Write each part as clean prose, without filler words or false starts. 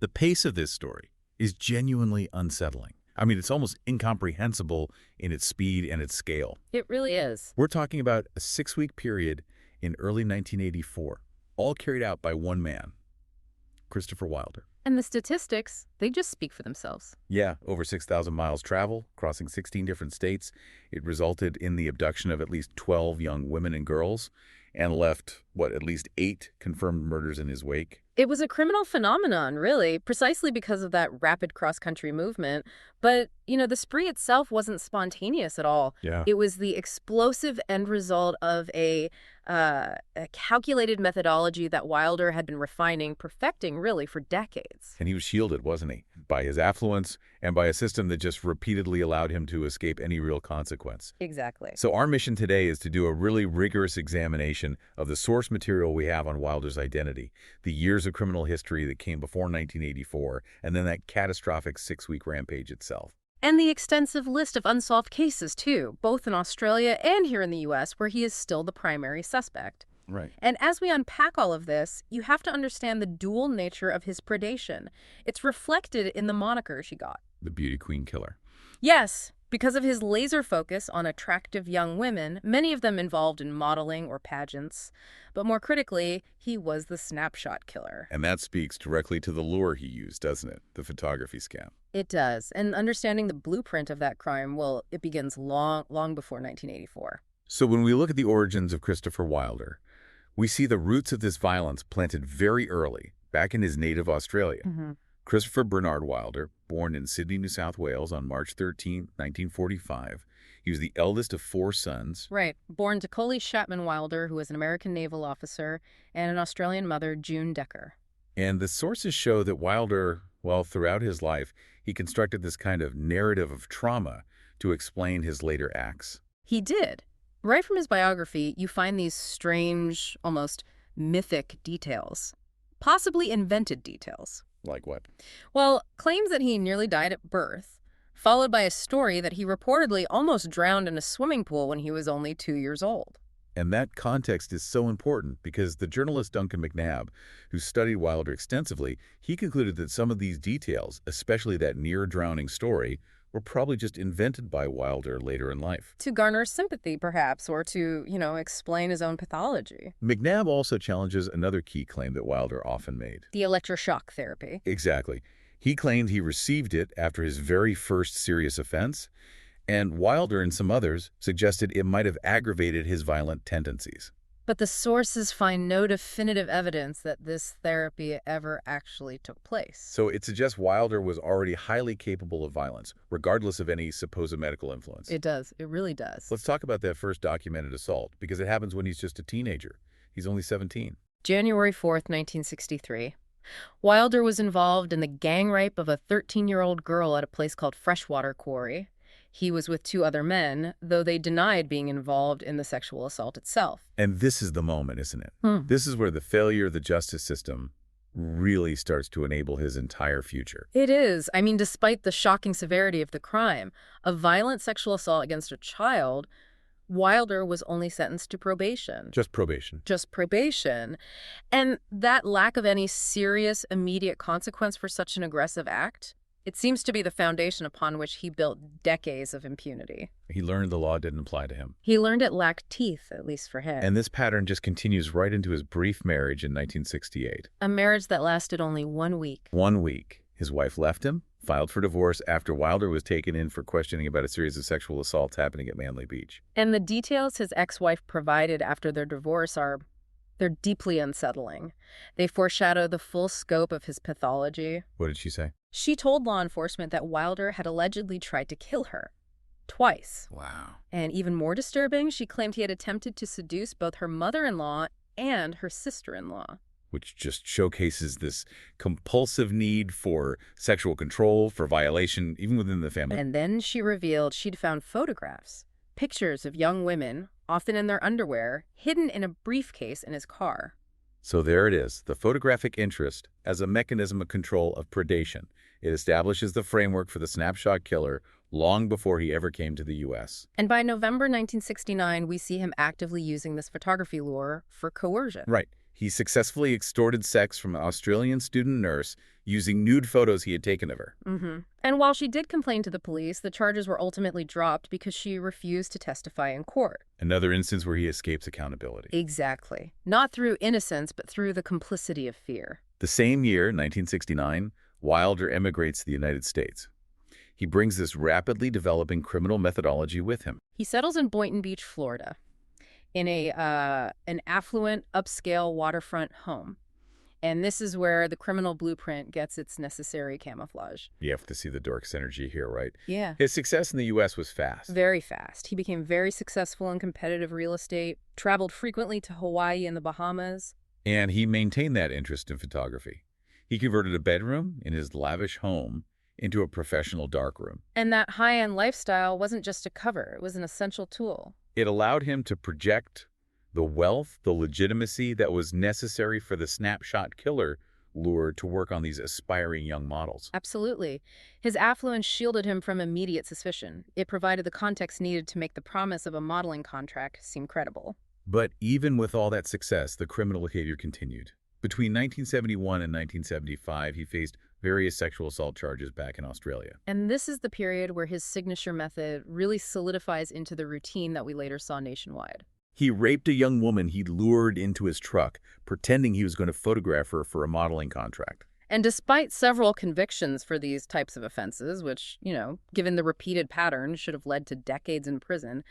The pace of this story is genuinely unsettling. I mean, it's almost incomprehensible in its speed and its scale. It really is. We're talking about a 6-week period in early 1984, all carried out by one man, Christopher Wilder. And the statistics, they just speak for themselves. Yeah, over 6,000 miles travel, crossing 16 different states. It resulted in the abduction of at least 12 young women and girls and left, at least 8 confirmed murders in his wake. It was a criminal phenomenon, really, precisely because of that rapid cross-country movement. But, the spree itself wasn't spontaneous at all. Yeah. It was the explosive end result of a calculated methodology that Wilder had been refining, perfecting, really, for decades. And he was shielded, wasn't he? By his affluence and by a system that just repeatedly allowed him to escape any real consequence. Exactly. So our mission today is to do a really rigorous examination of the source material we have on Wilder's identity, the years of criminal history that came before 1984, and then that catastrophic 6-week rampage itself. And the extensive list of unsolved cases, too, both in Australia and here in the U.S., where he is still the primary suspect. Right. And as we unpack all of this, you have to understand the dual nature of his predation. It's reflected in the moniker she got. The beauty queen killer. Yes, because of his laser focus on attractive young women, many of them involved in modeling or pageants. But more critically, he was the snapshot killer. And that speaks directly to the lure he used, doesn't it? The photography scam. It does. And understanding the blueprint of that crime, well, it begins long before 1984. So when we look at the origins of Christopher Wilder, we see the roots of this violence planted very early, back in his native Australia. Mm-hmm. Christopher Bernard Wilder, born in Sydney, New South Wales on March 13, 1945. He was the eldest of 4 sons. Right. Born to Coley Chapman Wilder, who was an American naval officer, and an Australian mother, June Decker. And the sources show that Wilder, throughout his life, he constructed this kind of narrative of trauma to explain his later acts. He did. Right from his biography, you find these strange, almost mythic details. Possibly invented details. Like what? Well, claims that he nearly died at birth, followed by a story that he reportedly almost drowned in a swimming pool when he was only 2 years old. And that context is so important because the journalist Duncan McNabb, who studied Wilder extensively, he concluded that some of these details, especially that near-drowning story, were probably just invented by Wilder later in life. To garner sympathy, perhaps, or to, explain his own pathology. McNabb also challenges another key claim that Wilder often made. The electroshock therapy. Exactly. He claimed he received it after his very first serious offense, and Wilder and some others suggested it might have aggravated his violent tendencies. But the sources find no definitive evidence that this therapy ever actually took place. So it suggests Wilder was already highly capable of violence, regardless of any supposed medical influence. It does. It really does. Let's talk about that first documented assault, because it happens when he's just a teenager. He's only 17. January 4th, 1963. Wilder was involved in the gang rape of a 13-year-old girl at a place called Freshwater Quarry. He was with 2 other men, though they denied being involved in the sexual assault itself. And this is the moment, isn't it? This is where the failure of the justice system really starts to enable his entire future. It is. I mean, despite the shocking severity of the crime, a violent sexual assault against a child, Wilder was only sentenced to probation. Just probation. Just probation. And that lack of any serious, immediate consequence for such an aggressive act, it seems to be the foundation upon which he built decades of impunity. He learned the law didn't apply to him. He learned it lacked teeth, at least for him. And this pattern just continues right into his brief marriage in 1968. A marriage that lasted only 1 week. 1 week. His wife left him, filed for divorce after Wilder was taken in for questioning about a series of sexual assaults happening at Manly Beach. And the details his ex-wife provided after their divorce they're deeply unsettling. They foreshadow the full scope of his pathology. What did she say? She told law enforcement that Wilder had allegedly tried to kill her. Twice. Wow. And even more disturbing, she claimed he had attempted to seduce both her mother-in-law and her sister-in-law. Which just showcases this compulsive need for sexual control, for violation, even within the family. And then she revealed she'd found photographs, pictures of young women, often in their underwear, hidden in a briefcase in his car. So there it is, the photographic interest as a mechanism of control of predation. It establishes the framework for the snapshot killer long before he ever came to the U.S. And by November 1969, we see him actively using this photography lure for coercion. Right. He successfully extorted sex from an Australian student nurse using nude photos he had taken of her. And while she did complain to the police, the charges were ultimately dropped because she refused to testify in court. Another instance where he escapes accountability. Exactly. Not through innocence, but through the complicity of fear. The same year, 1969, Wilder emigrates to the United States. He brings this rapidly developing criminal methodology with him. He settles in Boynton Beach, Florida, in an affluent, upscale waterfront home. And this is where the criminal blueprint gets its necessary camouflage. You have to see the dark synergy here, right? Yeah. His success in the U.S. was fast. Very fast. He became very successful in competitive real estate, traveled frequently to Hawaii and the Bahamas. And he maintained that interest in photography. He converted a bedroom in his lavish home into a professional darkroom. And that high-end lifestyle wasn't just a cover, it was an essential tool. It allowed him to project the wealth, the legitimacy that was necessary for the snapshot killer lure to work on these aspiring young models. Absolutely. His affluence shielded him from immediate suspicion. It provided the context needed to make the promise of a modeling contract seem credible. But even with all that success, the criminal behavior continued. Between 1971 and 1975, he faced various sexual assault charges back in Australia. And this is the period where his signature method really solidifies into the routine that we later saw nationwide. He raped a young woman he'd lured into his truck, pretending he was going to photograph her for a modeling contract. And despite several convictions for these types of offenses, which, given the repeated pattern, should have led to decades in prison,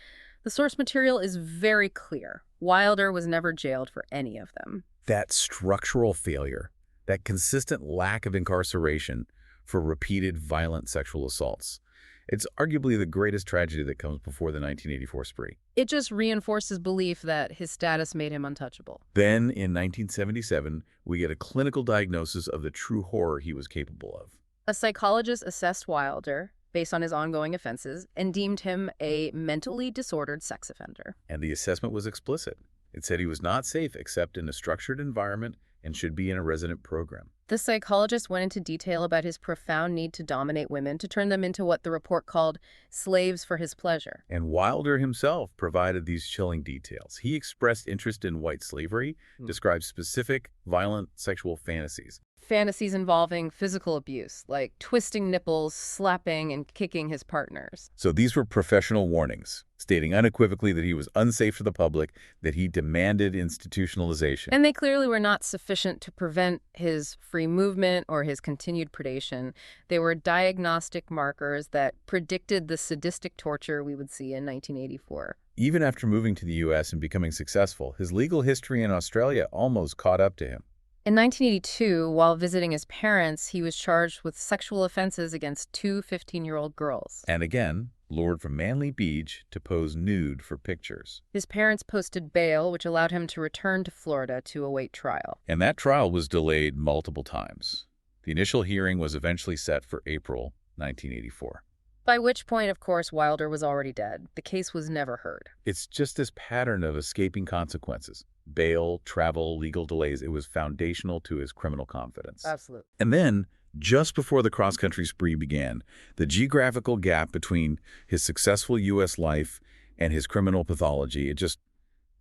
the source material is very clear. Wilder was never jailed for any of them. That structural failure, that consistent lack of incarceration for repeated violent sexual assaults, it's arguably the greatest tragedy that comes before the 1984 spree. It just reinforces belief that his status made him untouchable. Then, in 1977, we get a clinical diagnosis of the true horror he was capable of. A psychologist assessed Wilder based on his ongoing offenses and deemed him a mentally disordered sex offender. And the assessment was explicit. It said he was not safe except in a structured environment and should be in a resident program. The psychologist went into detail about his profound need to dominate women, to turn them into what the report called slaves for his pleasure. And Wilder himself provided these chilling details. He expressed interest in white slavery, described specific violent sexual fantasies. Fantasies involving physical abuse, like twisting nipples, slapping, and kicking his partners. So these were professional warnings, stating unequivocally that he was unsafe to the public, that he demanded institutionalization. And they clearly were not sufficient to prevent his free movement or his continued predation. They were diagnostic markers that predicted the sadistic torture we would see in 1984. Even after moving to the U.S. and becoming successful, his legal history in Australia almost caught up to him. In 1982, while visiting his parents, he was charged with sexual offenses against two 15-year-old girls. And again, lured from Manly Beach to pose nude for pictures. His parents posted bail, which allowed him to return to Florida to await trial. And that trial was delayed multiple times. The initial hearing was eventually set for April 1984. By which point, of course, Wilder was already dead. The case was never heard. It's just this pattern of escaping consequences. Bail, travel, legal delays. It was foundational to his criminal confidence. Absolutely. And then, just before the cross-country spree began, the geographical gap between his successful U.S. life and his criminal pathology,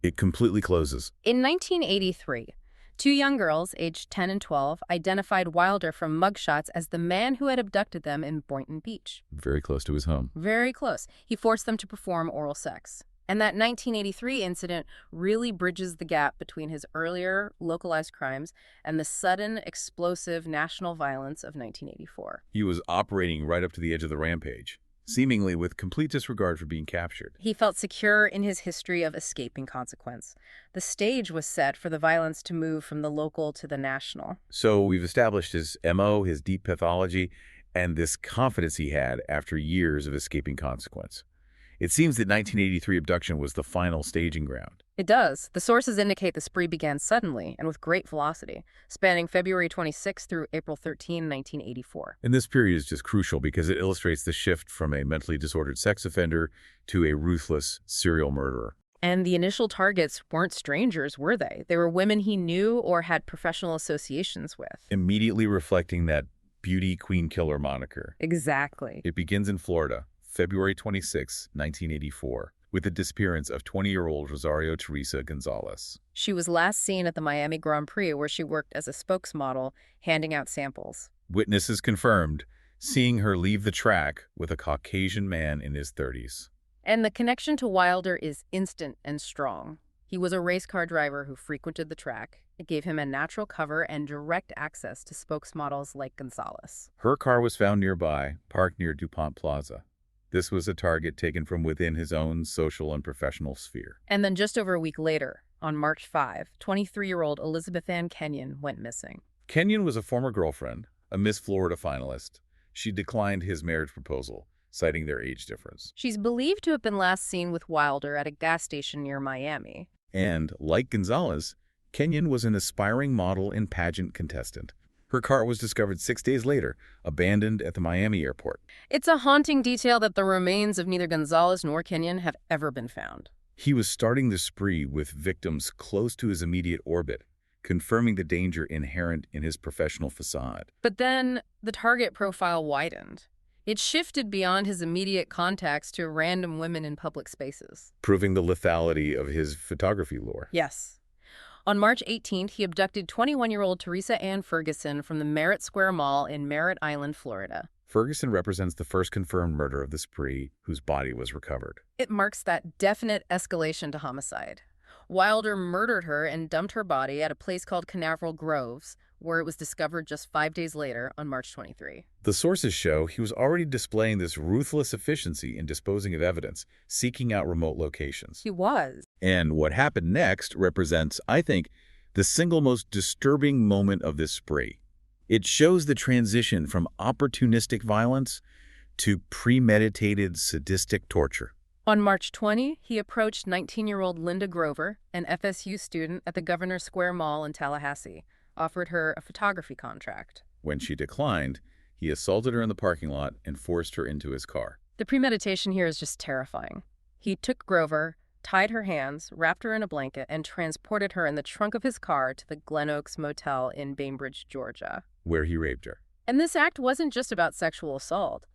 it completely closes. In 1983, two young girls, aged 10 and 12, identified Wilder from mugshots as the man who had abducted them in Boynton Beach. Very close to his home. Very close. He forced them to perform oral sex. And that 1983 incident really bridges the gap between his earlier localized crimes and the sudden, explosive national violence of 1984. He was operating right up to the edge of the rampage, seemingly with complete disregard for being captured. He felt secure in his history of escaping consequence. The stage was set for the violence to move from the local to the national. So we've established his MO, his deep pathology, and this confidence he had after years of escaping consequence. It seems that 1983 abduction was the final staging ground. It does. The sources indicate the spree began suddenly and with great velocity, spanning February 26 through April 13, 1984. And this period is just crucial because it illustrates the shift from a mentally disordered sex offender to a ruthless serial murderer. And the initial targets weren't strangers, were they? They were women he knew or had professional associations with. Immediately reflecting that beauty queen killer moniker. Exactly. It begins in Florida, February 26, 1984. with the disappearance of 20-year-old Rosario Teresa Gonzalez. She was last seen at the Miami Grand Prix, where she worked as a spokesmodel, handing out samples. Witnesses confirmed seeing her leave the track with a Caucasian man in his 30s. And the connection to Wilder is instant and strong. He was a race car driver who frequented the track. It gave him a natural cover and direct access to spokesmodels like Gonzalez. Her car was found nearby, parked near DuPont Plaza. This was a target taken from within his own social and professional sphere. And then just over a week later, on March 5, 23-year-old Elizabeth Ann Kenyon went missing. Kenyon was a former girlfriend, a Miss Florida finalist. She declined his marriage proposal, citing their age difference. She's believed to have been last seen with Wilder at a gas station near Miami. And, like Gonzalez, Kenyon was an aspiring model and pageant contestant. Her car was discovered 6 days later, abandoned at the Miami airport. It's a haunting detail that the remains of neither Gonzalez nor Kenyon have ever been found. He was starting the spree with victims close to his immediate orbit, confirming the danger inherent in his professional facade. But then the target profile widened. It shifted beyond his immediate contacts to random women in public spaces, Proving the lethality of his photography lure. Yes. On March 18th, he abducted 21-year-old Teresa Ann Ferguson from the Merritt Square Mall in Merritt Island, Florida. Ferguson represents the first confirmed murder of the spree, whose body was recovered. It marks that definite escalation to homicide. Wilder murdered her and dumped her body at a place called Canaveral Groves, where it was discovered just 5 days later on March 23. The sources show he was already displaying this ruthless efficiency in disposing of evidence, seeking out remote locations. He was. And what happened next represents, I think, the single most disturbing moment of this spree. It shows the transition from opportunistic violence to premeditated sadistic torture. On March 20, he approached 19-year-old Linda Grover, an FSU student at the Governor Square Mall in Tallahassee, offered her a photography contract. When she declined, he assaulted her in the parking lot and forced her into his car. The premeditation here is just terrifying. He took Grover, tied her hands, wrapped her in a blanket, and transported her in the trunk of his car to the Glen Oaks Motel in Bainbridge, Georgia, Where he raped her. And this act wasn't just about sexual assault.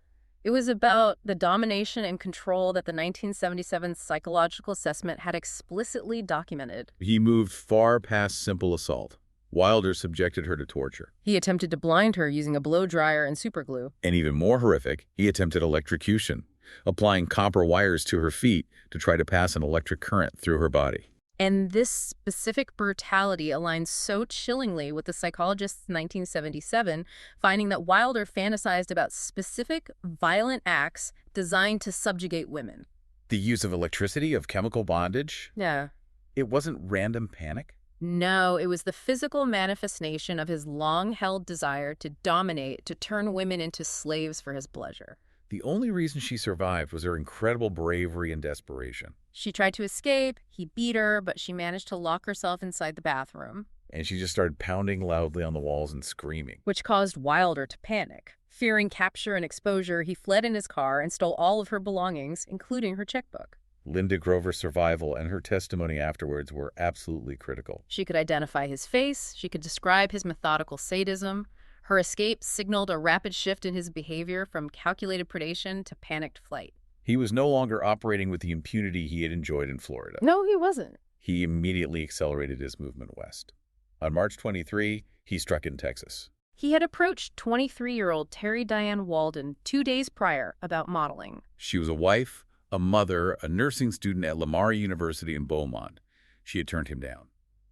It was about the domination and control that the 1977 psychological assessment had explicitly documented. He moved far past simple assault. Wilder subjected her to torture. He attempted to blind her using a blow dryer and superglue. And even more horrific, he attempted electrocution, applying copper wires to her feet to try to pass an electric current through her body. And this specific brutality aligns so chillingly with the psychologist's 1977 finding that Wilder fantasized about specific violent acts designed to subjugate women. The use of electricity, of chemical bondage? Yeah. It wasn't random panic? No, it was the physical manifestation of his long-held desire to dominate, to turn women into slaves for his pleasure. The only reason she survived was her incredible bravery and desperation. She tried to escape, he beat her, but she managed to lock herself inside the bathroom. And she just started pounding loudly on the walls and screaming. Which caused Wilder to panic. Fearing capture and exposure, he fled in his car and stole all of her belongings, including her checkbook. Linda Grover's survival and her testimony afterwards were absolutely critical. She could identify his face, she could describe his methodical sadism. Her escape signaled a rapid shift in his behavior from calculated predation to panicked flight. He was no longer operating with the impunity he had enjoyed in Florida. No, he wasn't. He immediately accelerated his movement west. On March 23, he struck in Texas. He had approached 23-year-old Terry Diane Walden 2 days prior about modeling. She was a wife, a mother, a nursing student at Lamar University in Beaumont. She had turned him down.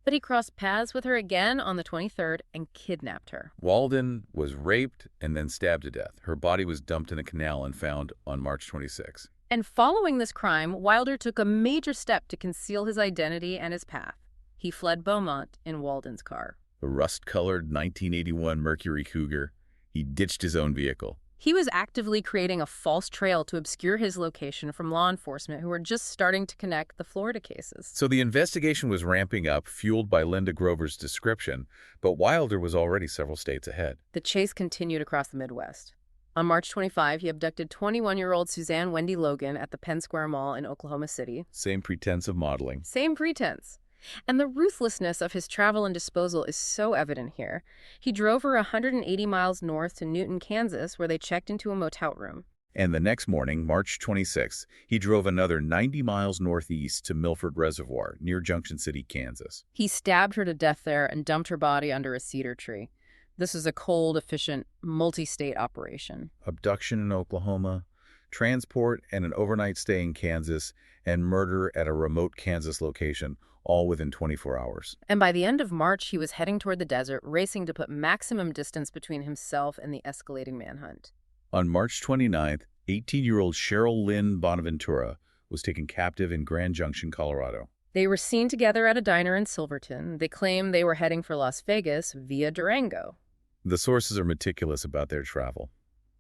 But he crossed paths with her again on the 23rd and kidnapped her. Walden was raped and then stabbed to death. Her body was dumped in a canal and found on March 26. And following this crime, Wilder took a major step to conceal his identity and his path. He fled Beaumont in Walden's car. A rust-colored 1981 Mercury Cougar. He ditched his own vehicle. He was actively creating a false trail to obscure his location from law enforcement who were just starting to connect the Florida cases. So the investigation was ramping up, fueled by Linda Grover's description, but Wilder was already several states ahead. The chase continued across the Midwest. On March 25, he abducted 21-year-old Suzanne Wendy Logan at the Penn Square Mall in Oklahoma City. Same pretense of modeling. Same pretense. And the ruthlessness of his travel and disposal is so evident here. He drove her 180 miles north to Newton, Kansas, where they checked into a motel room. And the next morning, March 26th, he drove another 90 miles northeast to Milford Reservoir near Junction City, Kansas. He stabbed her to death there and dumped her body under a cedar tree. This is a cold, efficient, multi-state operation. Abduction in Oklahoma, transport and an overnight stay in Kansas, and murder at a remote Kansas location, all within 24 hours. And by the end of March, he was heading toward the desert, racing to put maximum distance between himself and the escalating manhunt. On March 29th, 18-year-old Cheryl Lynn Bonaventura was taken captive in Grand Junction, Colorado. They were seen together at a diner in Silverton. They claimed they were heading for Las Vegas via Durango. The sources are meticulous about their travel.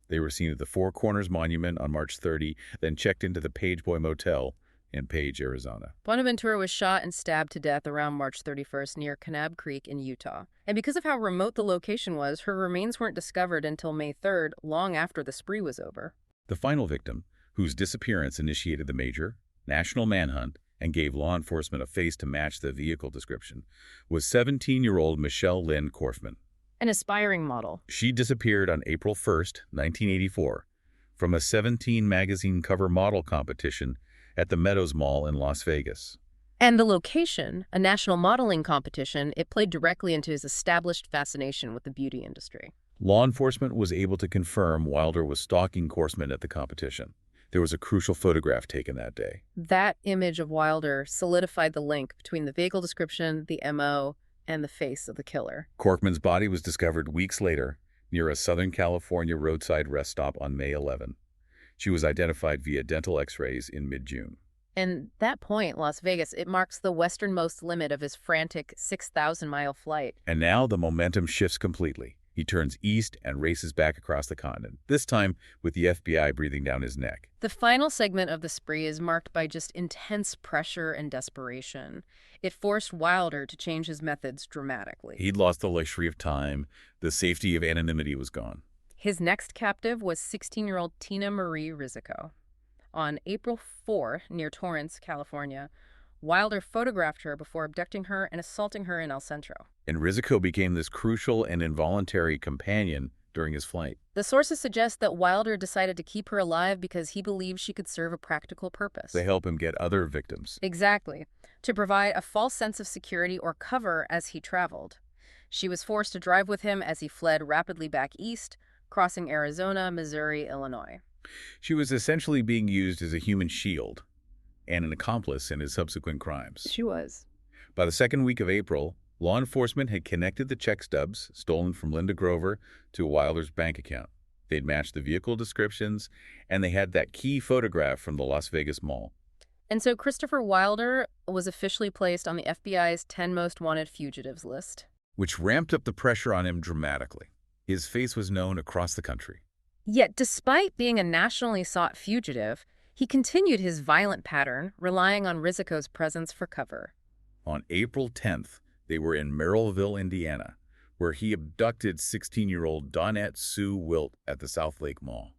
They were seen at the Four Corners Monument on March 30, then checked into the Page Boy Motel in Page, Arizona. Bonaventura was shot and stabbed to death around March 31st near Kanab Creek in Utah. And because of how remote the location was, her remains weren't discovered until May 3rd, long after the spree was over. The final victim, whose disappearance initiated the major national manhunt and gave law enforcement a face to match the vehicle description, was 17-year-old Michelle Lynn Korfman. An aspiring model. She disappeared on April 1st, 1984, from a 17 magazine cover model competition at the Meadows Mall in Las Vegas. And the location, a national modeling competition, it played directly into his established fascination with the beauty industry. Law enforcement was able to confirm Wilder was stalking Korfman at the competition. There was a crucial photograph taken that day. That image of Wilder solidified the link between the vehicle description, the MO, and the face of the killer. Korfman's body was discovered weeks later near a Southern California roadside rest stop on May 11. She was identified via dental x-rays in mid-June. And that point, Las Vegas, it marks the westernmost limit of his frantic 6,000-mile flight. And now the momentum shifts completely. He turns east and races back across the continent, this time with the FBI breathing down his neck. The final segment of the spree is marked by just intense pressure and desperation. It forced Wilder to change his methods dramatically. He'd lost the luxury of time. The safety of anonymity was gone. His next captive was 16-year-old Tina Marie Rizzico. On April 4, near Torrance, California, Wilder photographed her before abducting her and assaulting her in El Centro. And Rizzico became this crucial and involuntary companion during his flight. The sources suggest that Wilder decided to keep her alive because he believed she could serve a practical purpose. They help him get other victims. Exactly. To provide a false sense of security or cover as he traveled. She was forced to drive with him as he fled rapidly back east, crossing Arizona, Missouri, Illinois. She was essentially being used as a human shield and an accomplice in his subsequent crimes. She was. By the second week of April, law enforcement had connected the check stubs stolen from Linda Grover to Wilder's bank account. They'd matched the vehicle descriptions, and they had that key photograph from the Las Vegas Mall. And so Christopher Wilder was officially placed on the FBI's 10 most wanted fugitives list. Which ramped up the pressure on him dramatically. His face was known across the country. Yet, despite being a nationally sought fugitive, he continued his violent pattern, relying on Rizzico's presence for cover. On April 10th, they were in Merrillville, Indiana, where he abducted 16-year-old Dawnette Sue Wilt at the South Lake Mall.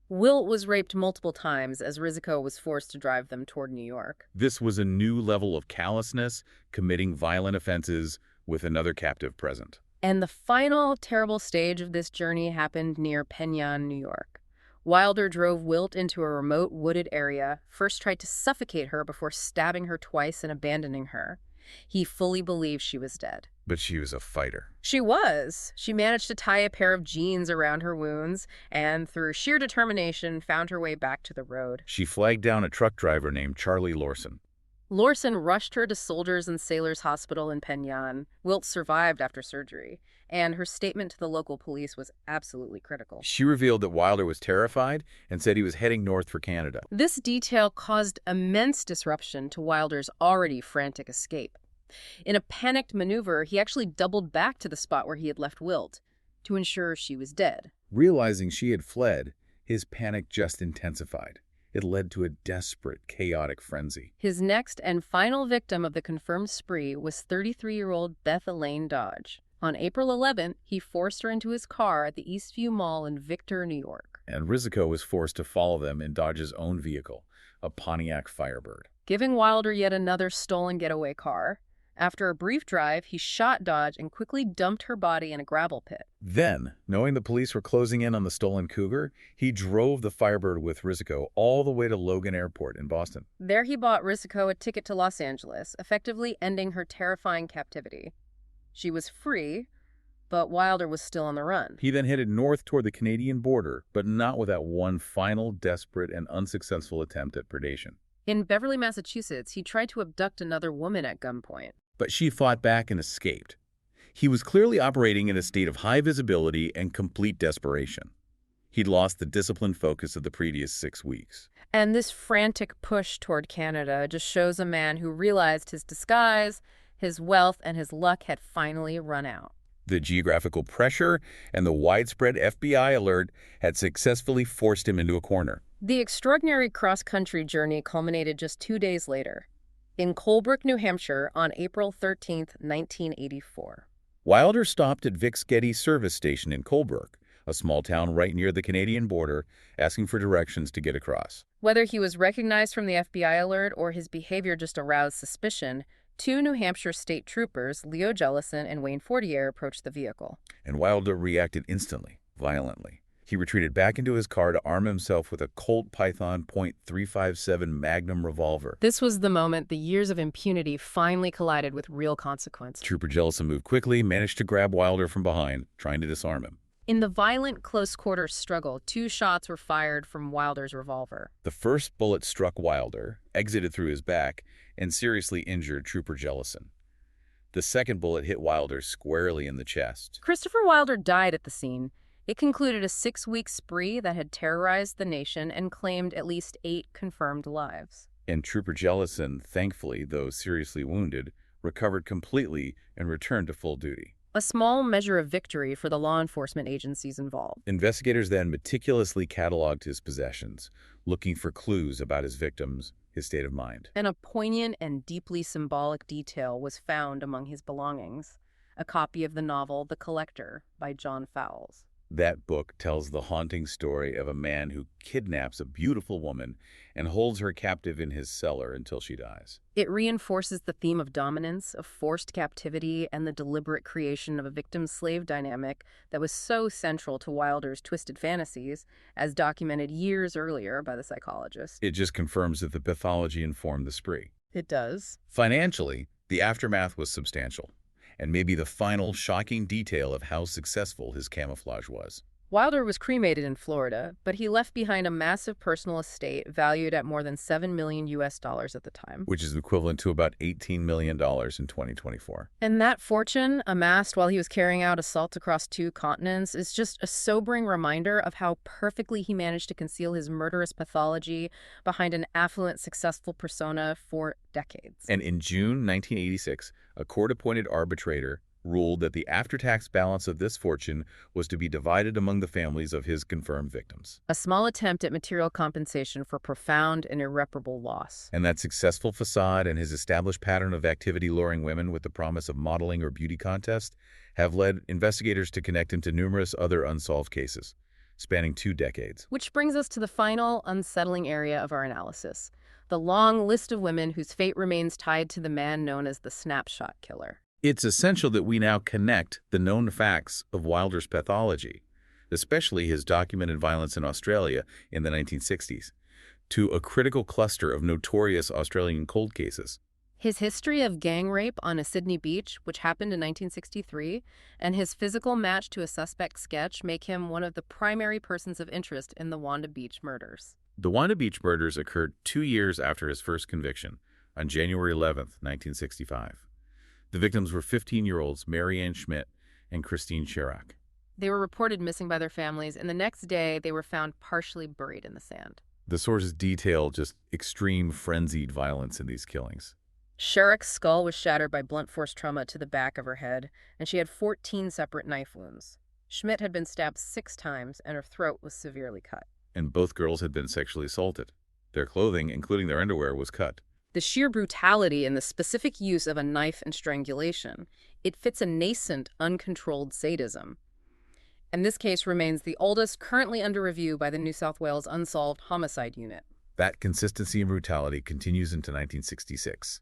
Wilt was raped multiple times as Rizzico was forced to drive them toward New York. This was a new level of callousness, committing violent offenses with another captive present. And the final terrible stage of this journey happened near Penyan, New York. Wilder drove Wilt into a remote wooded area, first tried to suffocate her before stabbing her twice and abandoning her. He fully believed she was dead. But she was a fighter. She was. She managed to tie a pair of jeans around her wounds and, through sheer determination, found her way back to the road. She flagged down a truck driver named Charlie Lorson. Lorson rushed her to Soldiers and Sailors Hospital in Penyan. Wilt survived after surgery, and her statement to the local police was absolutely critical. She revealed that Wilder was terrified and said he was heading north for Canada. This detail caused immense disruption to Wilder's already frantic escape. In a panicked maneuver, he actually doubled back to the spot where he had left Wilt to ensure she was dead. Realizing she had fled, his panic just intensified. It led to a desperate, chaotic frenzy. His next and final victim of the confirmed spree was 33-year-old Beth Elaine Dodge. On April 11th, he forced her into his car at the Eastview Mall in Victor, New York. And Rizzico was forced to follow them in Dodge's own vehicle, a Pontiac Firebird. Giving Wilder yet another stolen getaway car. After a brief drive, he shot Dodge and quickly dumped her body in a gravel pit. Then, knowing the police were closing in on the stolen cougar, he drove the Firebird with Risiko all the way to Logan Airport in Boston. There he bought Risiko a ticket to Los Angeles, effectively ending her terrifying captivity. She was free, but Wilder was still on the run. He then headed north toward the Canadian border, but not without one final, desperate, and unsuccessful attempt at predation. In Beverly, Massachusetts, he tried to abduct another woman at gunpoint. But she fought back and escaped. He was clearly operating in a state of high visibility and complete desperation. He'd lost the disciplined focus of the previous 6 weeks. And this frantic push toward Canada just shows a man who realized his disguise, his wealth, and his luck had finally run out. The geographical pressure and the widespread FBI alert had successfully forced him into a corner. The extraordinary cross-country journey culminated just 2 days later, in Colebrook, New Hampshire, on April 13, 1984. Wilder stopped at Vic's Getty service station in Colebrook, a small town right near the Canadian border, asking for directions to get across. Whether he was recognized from the FBI alert or his behavior just aroused suspicion, 2 New Hampshire state troopers, Leo Jellison and Wayne Fortier, approached the vehicle. And Wilder reacted instantly, violently. He retreated back into his car to arm himself with a Colt Python .357 Magnum revolver. This was the moment the years of impunity finally collided with real consequence. Trooper Jellison moved quickly, managed to grab Wilder from behind, trying to disarm him. In the violent close-quarters struggle, 2 shots were fired from Wilder's revolver. The first bullet struck Wilder, exited through his back, and seriously injured Trooper Jellison. The second bullet hit Wilder squarely in the chest. Christopher Wilder died at the scene. It concluded a 6-week spree that had terrorized the nation and claimed at least 8 confirmed lives. And Trooper Jellison, thankfully, though seriously wounded, recovered completely and returned to full duty. A small measure of victory for the law enforcement agencies involved. Investigators then meticulously cataloged his possessions, looking for clues about his victims, his state of mind. And a poignant and deeply symbolic detail was found among his belongings: a copy of the novel The Collector by John Fowles. That book tells the haunting story of a man who kidnaps a beautiful woman and holds her captive in his cellar until she dies. It reinforces the theme of dominance, of forced captivity, and the deliberate creation of a victim-slave dynamic that was so central to Wilder's twisted fantasies, as documented years earlier by the psychologist. It just confirms that the pathology informed the spree. It does. Financially, the aftermath was substantial, and maybe the final shocking detail of how successful his camouflage was. Wilder was cremated in Florida, but he left behind a massive personal estate valued at more than $7 million at the time. Which is equivalent to about $18 million in 2024. And that fortune, amassed while he was carrying out assaults across 2 continents, is just a sobering reminder of how perfectly he managed to conceal his murderous pathology behind an affluent, successful persona for decades. And in June 1986, a court-appointed arbitrator ruled that the after-tax balance of this fortune was to be divided among the families of his confirmed victims. A small attempt at material compensation for profound and irreparable loss. And that successful facade and his established pattern of activity luring women with the promise of modeling or beauty contests have led investigators to connect him to numerous other unsolved cases, spanning 2 decades. Which brings us to the final unsettling area of our analysis: the long list of women whose fate remains tied to the man known as the snapshot killer. It's essential that we now connect the known facts of Wilder's pathology, especially his documented violence in Australia in the 1960s, to a critical cluster of notorious Australian cold cases. His history of gang rape on a Sydney beach, which happened in 1963, and his physical match to a suspect sketch make him one of the primary persons of interest in the Wanda Beach murders. The Wanda Beach murders occurred 2 years after his first conviction, on January 11, 1965. The victims were 15-year-olds Mary Ann Schmidt and Christine Sherrock. They were reported missing by their families, and the next day they were found partially buried in the sand. The sources detail just extreme, frenzied violence in these killings. Sherrock's skull was shattered by blunt force trauma to the back of her head, and she had 14 separate knife wounds. Schmidt had been stabbed 6 times, and her throat was severely cut. And both girls had been sexually assaulted. Their clothing, including their underwear, was cut. The sheer brutality and the specific use of a knife and strangulation, it fits a nascent, uncontrolled sadism. And this case remains the oldest currently under review by the New South Wales Unsolved Homicide Unit. That consistency and brutality continues into 1966,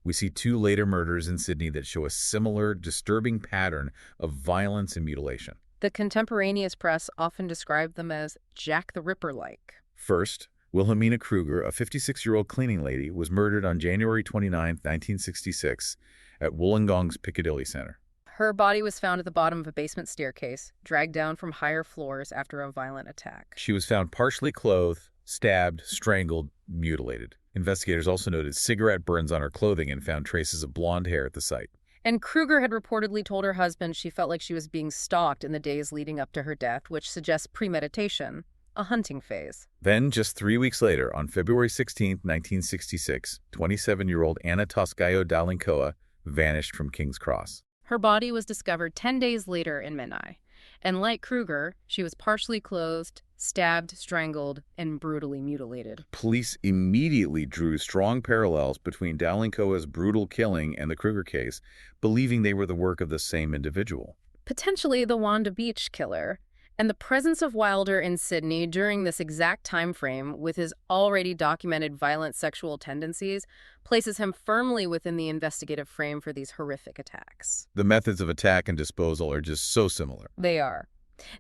We see two later murders in Sydney that show a similar, disturbing pattern of violence and mutilation. The contemporaneous press often described them as Jack the Ripper-like. First, Wilhelmina Kruger, a 56-year-old cleaning lady, was murdered on January 29, 1966, at Wollongong's Piccadilly Center. Her body was found at the bottom of a basement staircase, dragged down from higher floors after a violent attack. She was found partially clothed, stabbed, strangled, mutilated. Investigators also noted cigarette burns on her clothing and found traces of blonde hair at the site. And Kruger had reportedly told her husband she felt like she was being stalked in the days leading up to her death, which suggests premeditation, a hunting phase. Then, just 3 weeks later, on February 16, 1966, 27-year-old Anna Toscayo Dalinkoa vanished from King's Cross. Her body was discovered 10 days later in Menai. And like Kruger, she was partially clothed, stabbed, strangled, and brutally mutilated. Police immediately drew strong parallels between Dalinkoa's brutal killing and the Kruger case, believing they were the work of the same individual. Potentially the Wanda Beach killer. And the presence of Wilder in Sydney during this exact time frame, with his already documented violent sexual tendencies, places him firmly within the investigative frame for these horrific attacks. The methods of attack and disposal are just so similar. They are.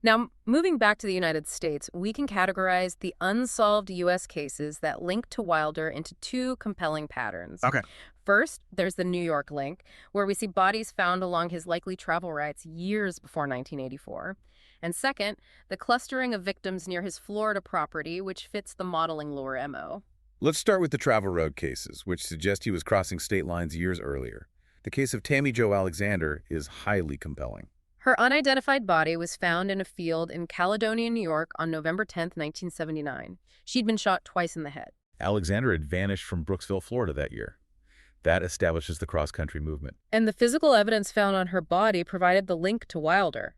Now, moving back to the United States, we can categorize the unsolved U.S. cases that link to Wilder into two compelling patterns. Okay. First, there's the New York link, where we see bodies found along his likely travel routes years before 1984. And second, the clustering of victims near his Florida property, which fits the modeling lore MO. Let's start with the travel road cases, which suggest he was crossing state lines years earlier. The case of Tammy Jo Alexander is highly compelling. Her unidentified body was found in a field in Caledonia, New York on November 10, 1979. She'd been shot twice in the head. Alexander had vanished from Brooksville, Florida that year. That establishes the cross-country movement. And the physical evidence found on her body provided the link to Wilder.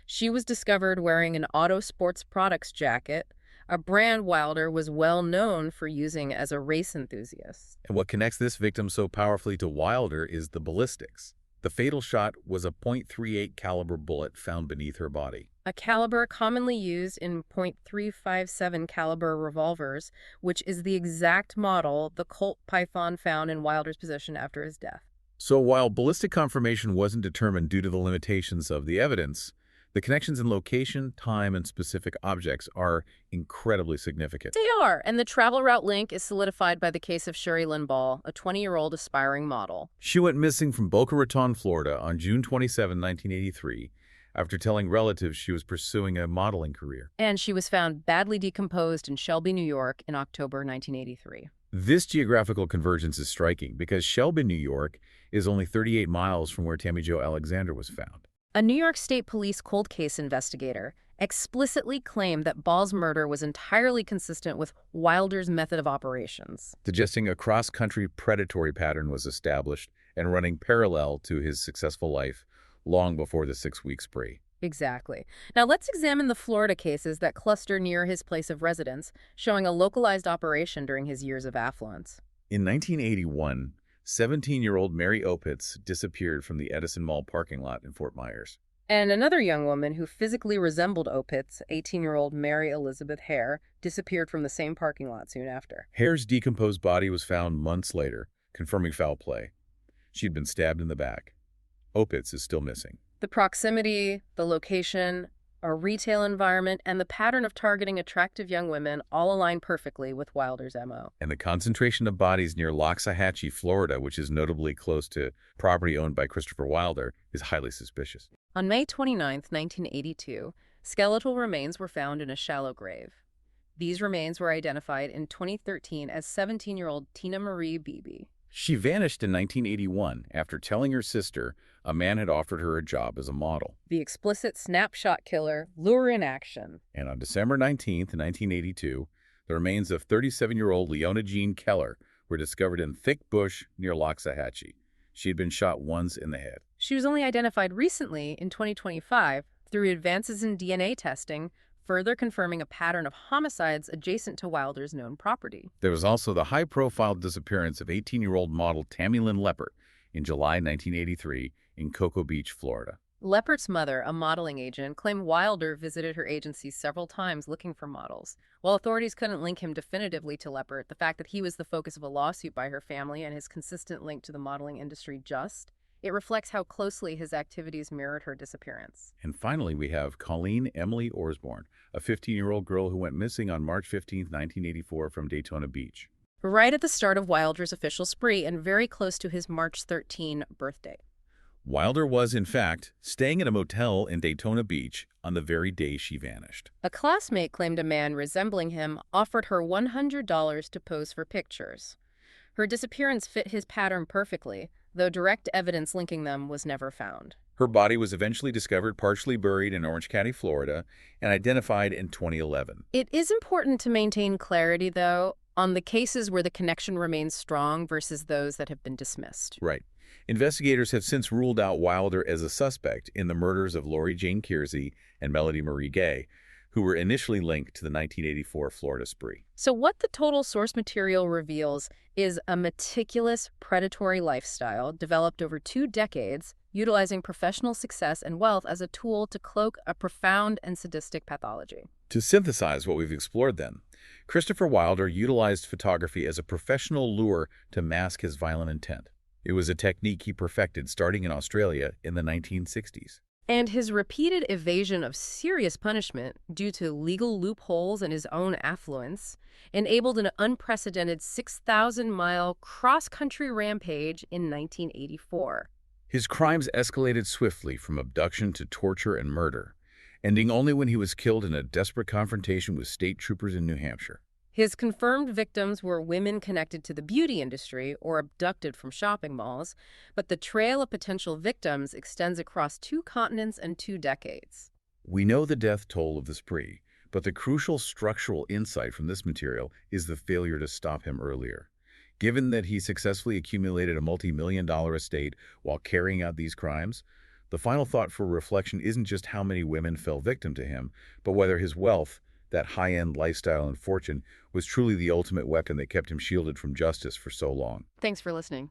She was discovered wearing an Auto Sports Products jacket, a brand Wilder was well known for using as a race enthusiast. And what connects this victim so powerfully to Wilder is the ballistics. The fatal shot was a .38 caliber bullet found beneath her body. A caliber commonly used in .357 caliber revolvers, which is the exact model the Colt Python found in Wilder's possession after his death. So while ballistic confirmation wasn't determined due to the limitations of the evidence, the connections in location, time, and specific objects are incredibly significant. They are, and the travel route link is solidified by the case of Sherry Lynn Ball, a 20-year-old aspiring model. She went missing from Boca Raton, Florida on June 27, 1983, after telling relatives she was pursuing a modeling career. And she was found badly decomposed in Shelby, New York in October 1983. This geographical convergence is striking because Shelby, New York is only 38 miles from where Tammy Jo Alexander was found. A New York State Police cold case investigator explicitly claimed that Ball's murder was entirely consistent with Wilder's method of operations, suggesting a cross-country predatory pattern was established and running parallel to his successful life long before the 6-week spree. Exactly. Now let's examine the Florida cases that cluster near his place of residence, showing a localized operation during his years of affluence. In 1981, 17-year-old Mary Opitz disappeared from the Edison Mall parking lot in Fort Myers. And another young woman who physically resembled Opitz, 18-year-old Mary Elizabeth Hare, disappeared from the same parking lot soon after. Hare's decomposed body was found months later, confirming foul play. She'd been stabbed in the back. Opitz is still missing. The proximity, the location, a retail environment, and the pattern of targeting attractive young women all align perfectly with Wilder's MO. And the concentration of bodies near Loxahatchee, Florida, which is notably close to property owned by Christopher Wilder, is highly suspicious. On May 29, 1982, skeletal remains were found in a shallow grave. These remains were identified in 2013 as 17-year-old Tina Marie Beebe. She vanished in 1981 after telling her sister a man had offered her a job as a model. The explicit snapshot killer, lure in action. And on December 19, 1982, the remains of 37-year-old Leona Jean Keller were discovered in thick bush near Loxahatchee. She had been shot once in the head. She was only identified recently, in 2025, through advances in DNA testing, further confirming a pattern of homicides adjacent to Wilder's known property. There was also the high-profile disappearance of 18-year-old model Tammy Lynn Leppert in July 1983 in Cocoa Beach, Florida. Leppert's mother, a modeling agent, claimed Wilder visited her agency several times looking for models. While authorities couldn't link him definitively to Leppert, the fact that he was the focus of a lawsuit by her family and his consistent link to the modeling industry it reflects how closely his activities mirrored her disappearance. And finally, we have Colleen Emily Orsborn, a 15-year-old girl who went missing on March 15, 1984 from Daytona Beach. Right at the start of Wilder's official spree and very close to his March 13 birthday. Wilder was, in fact, staying at a motel in Daytona Beach on the very day she vanished. A classmate claimed a man resembling him offered her $100 to pose for pictures. Her disappearance fit his pattern perfectly, though direct evidence linking them was never found. Her body was eventually discovered partially buried in Orange County, Florida, and identified in 2011. It is important to maintain clarity, though, on the cases where the connection remains strong versus those that have been dismissed. Right. Investigators have since ruled out Wilder as a suspect in the murders of Lori Jane Kiersey and Melody Marie Gay, who were initially linked to the 1984 Florida spree. So what the total source material reveals is a meticulous, predatory lifestyle developed over 2 decades, utilizing professional success and wealth as a tool to cloak a profound and sadistic pathology. To synthesize what we've explored then, Christopher Wilder utilized photography as a professional lure to mask his violent intent. It was a technique he perfected starting in Australia in the 1960s. And his repeated evasion of serious punishment due to legal loopholes and his own affluence enabled an unprecedented 6,000-mile cross-country rampage in 1984. His crimes escalated swiftly from abduction to torture and murder, ending only when he was killed in a desperate confrontation with state troopers in New Hampshire. His confirmed victims were women connected to the beauty industry or abducted from shopping malls, but the trail of potential victims extends across 2 continents and 2 decades. We know the death toll of the spree, but the crucial structural insight from this material is the failure to stop him earlier. Given that he successfully accumulated a multi-million-dollar estate while carrying out these crimes, the final thought for reflection isn't just how many women fell victim to him, but whether his wealth, that high-end lifestyle and fortune, was truly the ultimate weapon that kept him shielded from justice for so long. Thanks for listening.